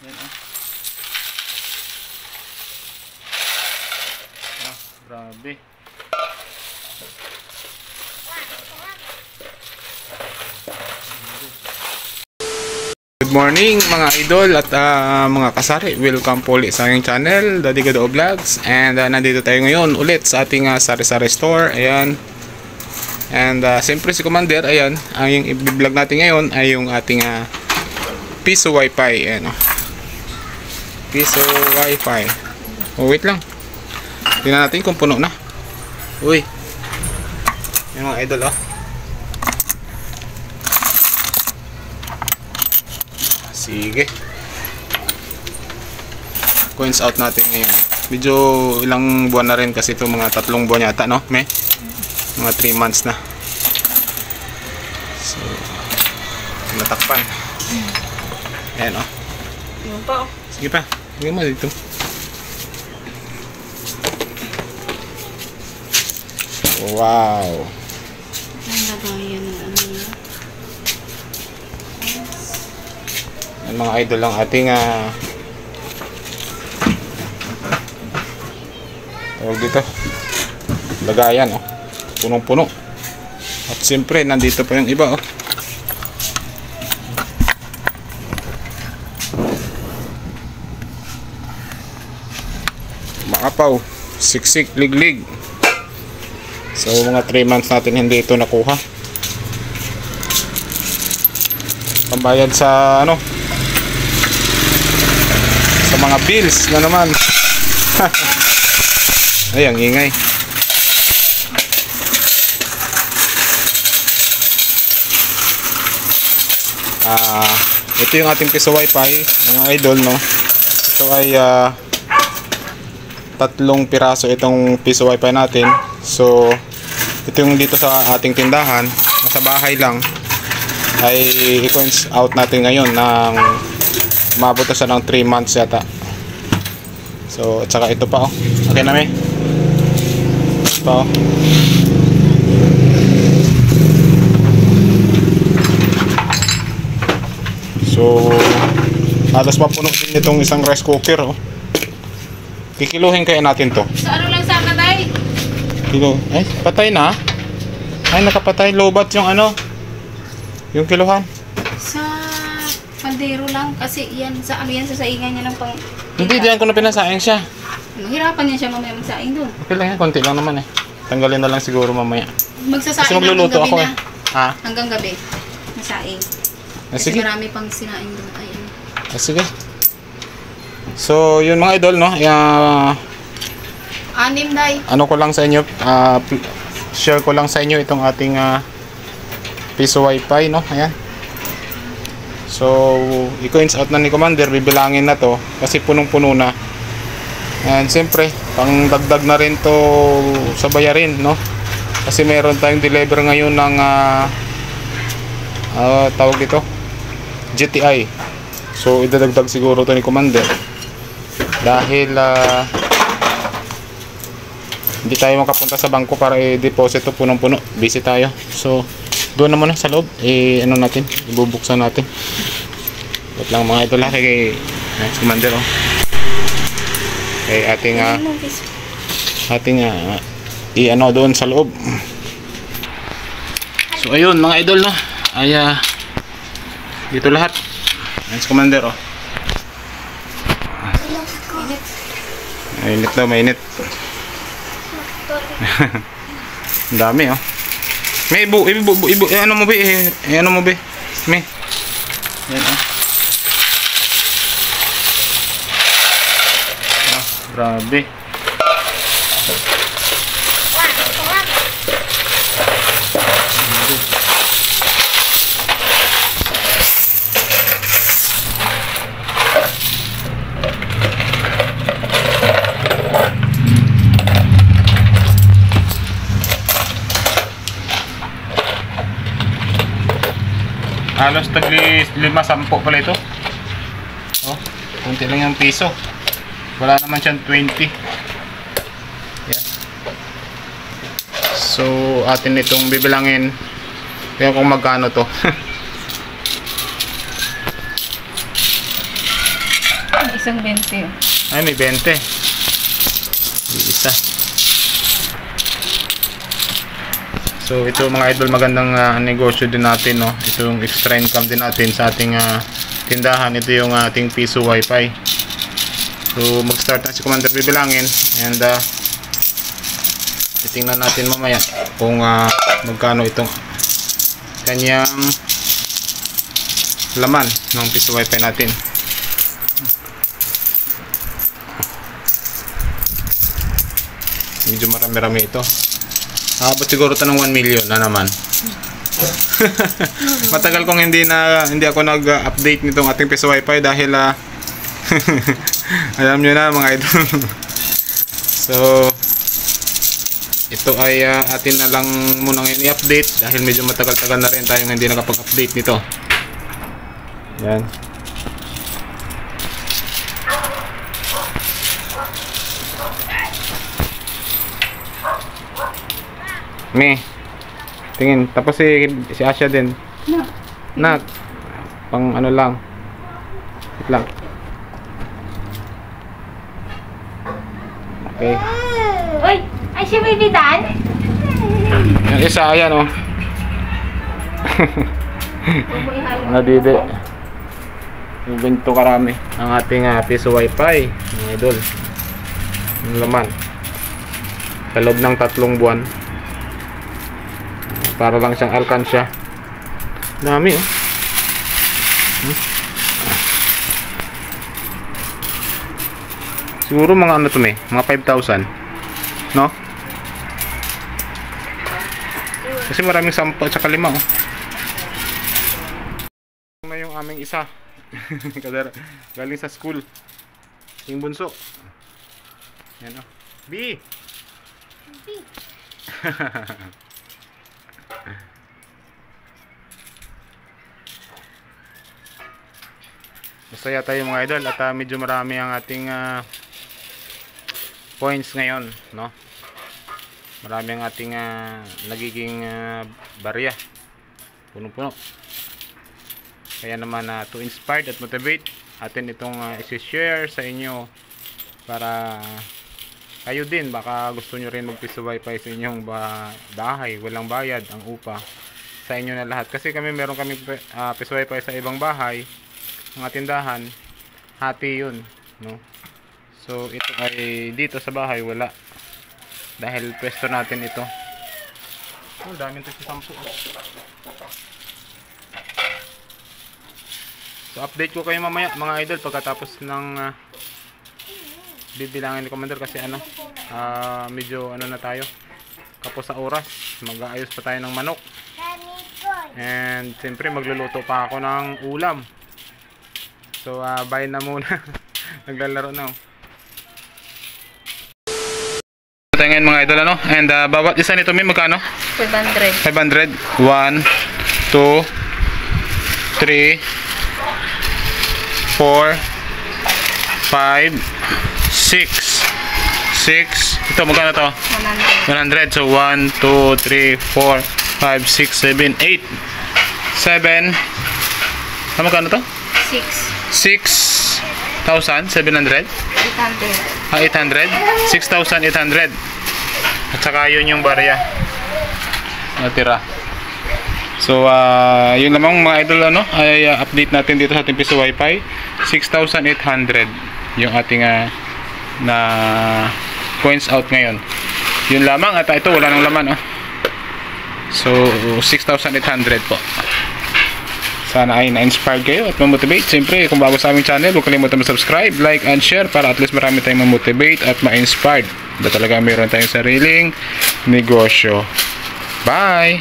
Yan grabe. Good morning mga idol at mga kasari. Welcome po ulit sa aking channel, Daddy Gado Vlogs. And nandito tayo ngayon ulit sa ating sari-sari store. Ayan. And siyempre si Commander, ayan, ang yung i-vlog natin ngayon ay yung ating Piso Wi-Fi. Ayan, Piso Wi-Fi. Oh, wait lang. Tingnan natin kung puno na. Uy. Yung mga idol, Sige. Coins out natin ngayon. Medyo ilang buwan na rin kasi ito, mga 3 buwan yata, no? May mga 3 months na. So, natakpan. Ayan, Yung pa, Sige pa. Sige mo dito. Wow. Ang lagayan ng ano niya. Yan mga idol ang ating tawag dito. Lagayan, punong-puno. At siyempre, nandito pa yung iba, Maapaw, siksik, liglig. So mga 3 months natin hindi ito nakuha. Pambayad sa sa mga bills na naman. Ay, ang ingay. Ito yung ating Piso Wi-Fi, mga idol, no. Ito ay 3 piraso itong Piso Wi-Fi natin. So ito yung dito sa ating tindahan, nasa bahay lang, ay i-coins out natin ngayon ng umabot na siya ng 3 months yata. So at saka ito pa, okay na, may ito pa, so halos mapuno din itong isang rice cooker, Kikiluhin kaya natin to. Sa ano lang sana, tay? Kilo. Ay, patay na. Ay, nakapatay. Lobat yung yung kiluhan. Sa kaldero lang. Kasi yan, sa ano yan, sa saingan niya ng pang... Hindi, diyan ko na pinasaing siya. Hirapan niya siya mamaya magsaing doon. Okay lang yan, konti lang naman Tanggalin na lang siguro mamaya. Magsasaing Kasi magluluto ako na. Ha? Hanggang gabi. Nasaing. Kasi Sige. marami pang sinaing doon. Ayun. Sige. So, yun mga idol, no? 6, day. Ano ko lang sa inyo, share ko lang sa inyo itong ating Piso Wi-Fi, no? Ayan. So, i-coins out na ni Commander, bibilangin na to kasi punong-puno na. And siyempre, pang dagdag na rin to sa bayarin, no? Kasi meron tayong deliver ngayon ng tawag dito, GTI. So, idadagdag siguro to ni Commander dahil hindi tayo makapunta sa bangko para i-deposit to, punong-puno, busy tayo. So doon na muna sa loob, ano natin, ibubuksan natin. Wait lang mga idol, kay Commander, kay ating i-ano doon sa loob. So ayun mga idol, no, ay dito lahat. Nice, Commander, Mainit daw, mainit. Ang dami, May ibu, ano mo ba, ano mo ba? May. Yan, grabe. Halos tagli 5-10 pala ito. Kunti lang yung piso. Wala naman siyang 20. Yan. So atin itong bibilangin. Tingnan kung magkano to. Isang 20. Ay, may 20. Isa. So, ito mga idol, magandang negosyo din natin, no? Ito yung extra income din natin sa ating tindahan. Ito yung ating piso wifi. So, mag-start na si Commander bibilangin. And, titingnan natin mamaya kung magkano itong kanyang laman ng piso wifi natin. Medyo marami-rami ito. Abot siguro ito ng 1 million na naman. Matagal kong hindi ako nag-update nitong ating piso wifi dahil alam nyo na mga idol. So ito ay atin na lang muna ngayon i-update dahil medyo matagal-tagal na rin tayong hindi nakapag-update nito. Yan. Tingin. Tapos si Asya din. Nak. Pang ano lang. Wait lang. Okay. Uy! Ay, siya may bitan? Yung isa, ayan oh. Nadide. Yung ganito karami ang ating piso wifi, mga idol. Yung laman. Sa loob ng 3 buwan. Para lang siyang alkansya. Dami oh. Siguro mga ano to mga 5,000. No? Kasi maraming 10 at saka 5 oh. Na yung aming isa. Galing sa school. Yung bunso. Yan oh. B. Masaya tayo mga idol at medyo marami ang ating points ngayon, no? Marami ang ating nagiging barya. Puno-puno. Kaya naman to inspire at motivate atin itong i-share sa inyo para kayo din baka gusto nyo rin mag-piso wifi sa inyong bahay, walang bayad ang upa sa inyo na lahat. Kasi meron kami piso wifi sa ibang bahay, mga tindahan, hati yun, no? So ito ay dito sa bahay wala dahil pwesto natin ito. Oh, daming ito sa 10. So update ko kayo mamaya mga idol pagkatapos ng bibilangin ni Commander kasi medyo na tayo kapos sa oras. Mag-aayos pa tayo ng manok and siyempre magluluto pa ako ng ulam. So bye na muna. Naglalaro na tayo ngayon mga idol and bawat isa nito may magkano? 500. 500. 1 2 3 4 5 6. Ito magkano to? 100. So 1 2 3 4 5 6 7 8 7. Magkano to? 6,700? 800. 6,800. At saka yun yung barya natira. So yun lamang mga idol ay update natin dito sa ating piso wifi. 6,800 yung ating na coins out ngayon. Yun lamang at ito wala nang laman So 6,800 po. Sana ay na-inspired kayo at ma-motivate. Siyempre, kung bago sa aming channel, huwag kalimutan mag-subscribe, like, and share para at least marami tayong ma-motivate at ma-inspired. Ba talaga mayroon tayong sariling negosyo. Bye!